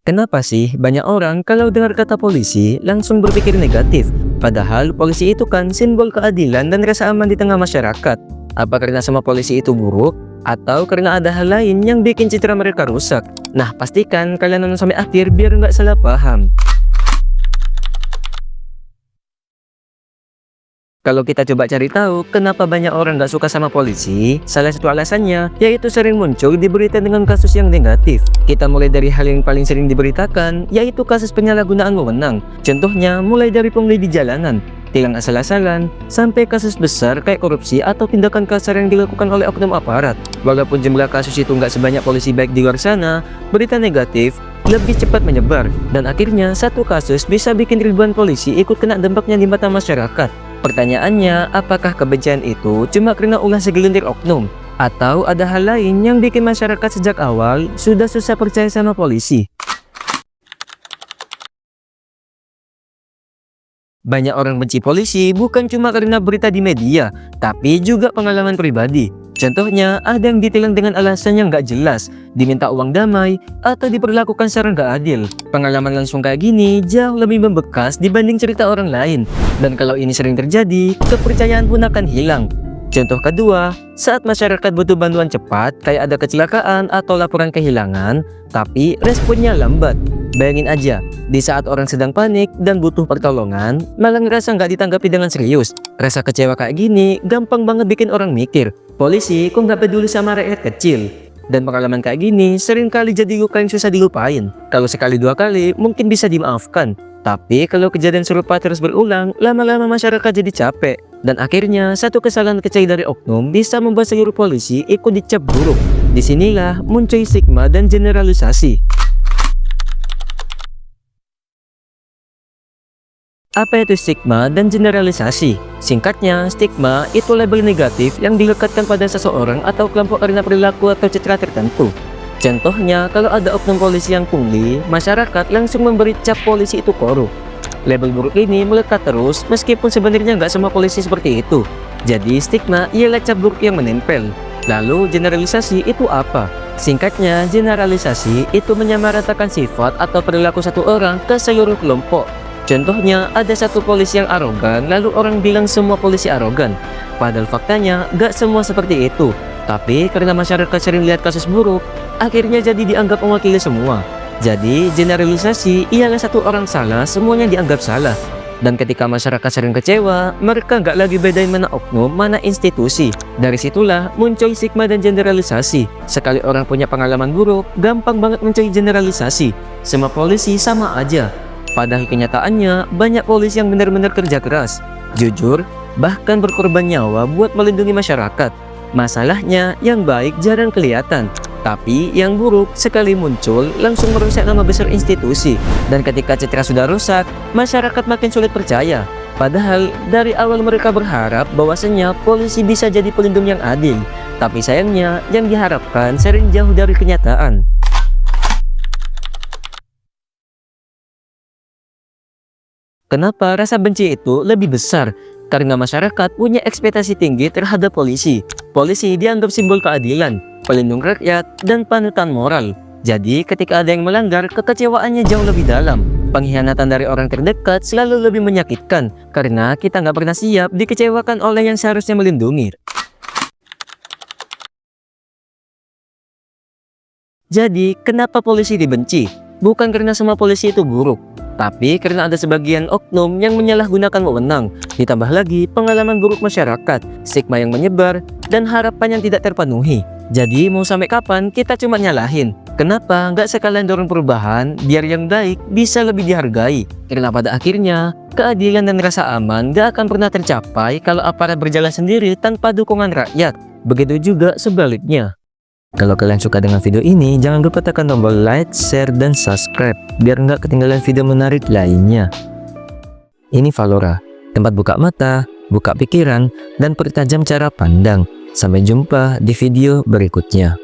Kenapa sih banyak orang kalau dengar kata polisi langsung berpikir negatif? Padahal polisi itu kan simbol keadilan dan rasa aman di tengah masyarakat. Apa karena semua polisi itu buruk? Atau karena ada hal lain yang bikin citra mereka rusak? Nah, pastikan kalian nonton sampai akhir biar nggak salah paham. Kalau kita coba cari tahu kenapa banyak orang nggak suka sama polisi, salah satu alasannya yaitu sering muncul di berita dengan kasus yang negatif. Kita mulai dari hal yang paling sering diberitakan, yaitu kasus penyalahgunaan wewenang. Contohnya mulai dari pungli di jalanan, tilang asal-asalan, sampai kasus besar kayak korupsi atau tindakan kasar yang dilakukan oleh oknum aparat. Walaupun jumlah kasus itu nggak sebanyak polisi baik di luar sana, berita negatif lebih cepat menyebar, dan akhirnya satu kasus bisa bikin ribuan polisi ikut kena dampaknya di mata masyarakat. Pertanyaannya, apakah kebencian itu cuma karena ulah segelintir oknum? Atau ada hal lain yang bikin masyarakat sejak awal sudah susah percaya sama polisi? Banyak orang benci polisi bukan cuma karena berita di media, tapi juga pengalaman pribadi. Contohnya, ada yang ditilang dengan alasan yang nggak jelas, diminta uang damai, atau diperlakukan secara nggak adil. Pengalaman langsung kayak gini jauh lebih membekas dibanding cerita orang lain. Dan kalau ini sering terjadi, kepercayaan pun akan hilang. Contoh kedua, saat masyarakat butuh bantuan cepat, kayak ada kecelakaan atau laporan kehilangan, tapi responnya lambat. Bayangin aja, di saat orang sedang panik dan butuh pertolongan, malah ngerasa nggak ditanggapi dengan serius. Rasa kecewa kayak gini gampang banget bikin orang mikir, polisi kok nggak peduli sama rakyat kecil. Dan pengalaman kayak gini seringkali jadi luka yang susah dilupain. Kalau sekali dua kali mungkin bisa dimaafkan, tapi kalau kejadian serupa terus berulang, lama-lama masyarakat jadi capek. Dan akhirnya satu kesalahan kecil dari oknum bisa membuat seluruh polisi ikut dicap buruk. Disinilah muncul stigma dan generalisasi. Apa itu stigma dan generalisasi? Singkatnya, stigma itu label negatif yang dilekatkan pada seseorang atau kelompok karena perilaku atau citra tertentu. Contohnya, kalau ada oknum polisi yang pungli, masyarakat langsung memberi cap polisi itu korup. Label buruk ini melekat terus meskipun sebenarnya nggak semua polisi seperti itu. Jadi stigma ialah cap buruk yang menempel. Lalu generalisasi itu apa? Singkatnya, generalisasi itu menyamaratakan sifat atau perilaku satu orang ke seluruh kelompok. Contohnya, ada satu polisi yang arogan, lalu orang bilang semua polisi arogan. Padahal faktanya, gak semua seperti itu. Tapi karena masyarakat sering lihat kasus buruk, akhirnya jadi dianggap mewakili semua. Jadi, generalisasi ialah satu orang salah, semuanya dianggap salah. Dan ketika masyarakat sering kecewa, mereka gak lagi bedain mana oknum, mana institusi. Dari situlah muncul stigma dan generalisasi. Sekali orang punya pengalaman buruk, gampang banget muncul generalisasi. Semua polisi sama aja. Padahal kenyataannya, banyak polisi yang benar-benar kerja keras, jujur, bahkan berkorban nyawa buat melindungi masyarakat. Masalahnya, yang baik jarang kelihatan, tapi yang buruk sekali muncul langsung merusak nama besar institusi. Dan ketika citra sudah rusak, masyarakat makin sulit percaya. Padahal dari awal mereka berharap bahwasanya polisi bisa jadi pelindung yang adil. Tapi sayangnya, yang diharapkan sering jauh dari kenyataan. Kenapa rasa benci itu lebih besar? Karena masyarakat punya ekspektasi tinggi terhadap polisi. Polisi dianggap simbol keadilan, pelindung rakyat, dan panutan moral. Jadi ketika ada yang melanggar, kekecewaannya jauh lebih dalam. Pengkhianatan dari orang terdekat selalu lebih menyakitkan, karena kita nggak pernah siap dikecewakan oleh yang seharusnya melindungi. Jadi, kenapa polisi dibenci? Bukan karena semua polisi itu buruk, tapi karena ada sebagian oknum yang menyalahgunakan wewenang, ditambah lagi pengalaman buruk masyarakat, stigma yang menyebar, dan harapan yang tidak terpenuhi. Jadi mau sampai kapan kita cuma nyalahin? Kenapa nggak sekalian dorong perubahan biar yang baik bisa lebih dihargai? Karena pada akhirnya, keadilan dan rasa aman nggak akan pernah tercapai kalau aparat berjalan sendiri tanpa dukungan rakyat. Begitu juga sebaliknya. Kalau kalian suka dengan video ini, jangan lupa tekan tombol like, share, dan subscribe biar nggak ketinggalan video menarik lainnya. Ini Valora, tempat buka mata, buka pikiran, dan pertajam cara pandang. Sampai jumpa di video berikutnya.